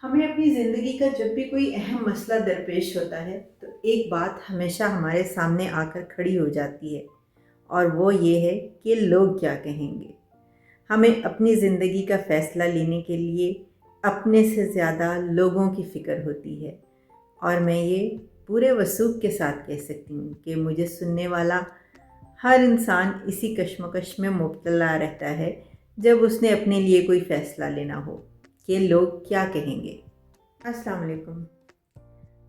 हमें अपनी ज़िंदगी का जब भी कोई अहम मसला दरपेश होता है तो एक बात हमेशा हमारे सामने आकर खड़ी हो जाती है, और वो ये है कि लोग क्या कहेंगे। हमें अपनी ज़िंदगी का फ़ैसला लेने के लिए अपने से ज़्यादा लोगों की फ़िक्र होती है। और मैं ये पूरे वसूख के साथ कह सकती हूँ कि मुझे सुनने वाला हर इंसान इसी कश्मकश में मुब्तला रहता है जब उसने अपने लिए कोई फ़ैसला लेना हो कि लोग क्या कहेंगे। अस्सलाम वालेकुम।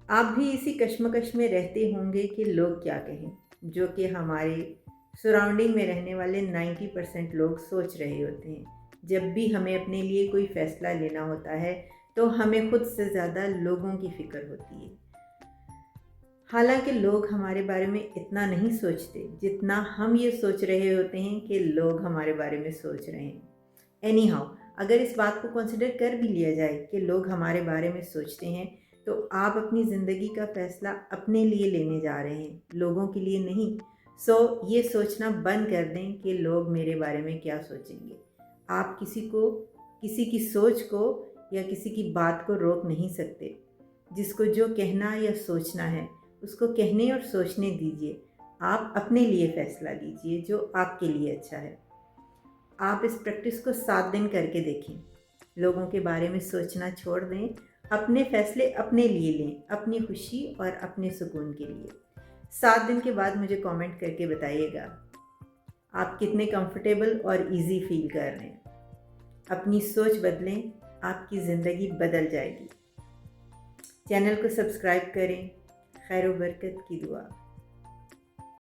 आप भी इसी कश्मकश में रहते होंगे कि लोग क्या कहें, जो कि हमारे सराउंडिंग में रहने वाले 90% लोग सोच रहे होते हैं। जब भी हमें अपने लिए कोई फ़ैसला लेना होता है तो हमें खुद से ज़्यादा लोगों की फ़िक्र होती है। हालांकि लोग हमारे बारे में इतना नहीं सोचते जितना हम ये सोच रहे होते हैं कि लोग हमारे बारे में सोच रहे हैं। एनी हाउ, अगर इस बात को कंसिडर कर भी लिया जाए कि लोग हमारे बारे में सोचते हैं, तो आप अपनी ज़िंदगी का फ़ैसला अपने लिए लेने जा रहे हैं, लोगों के लिए नहीं। ये सोचना बंद कर दें कि लोग मेरे बारे में क्या सोचेंगे। आप किसी की सोच को या किसी की बात को रोक नहीं सकते। जिसको जो कहना या सोचना है उसको कहने और सोचने दीजिए। आप अपने लिए फ़ैसला लीजिए जो आपके लिए अच्छा है। आप इस प्रैक्टिस को 7 दिन करके देखें। लोगों के बारे में सोचना छोड़ दें, अपने फ़ैसले अपने लिए लें, अपनी खुशी और अपने सुकून के लिए। 7 दिन के बाद मुझे कमेंट करके बताइएगा आप कितने कंफर्टेबल और इजी फील कर रहे हैं। अपनी सोच बदलें, आपकी ज़िंदगी बदल जाएगी। चैनल को सब्सक्राइब करें। खैर व बरकत की दुआ।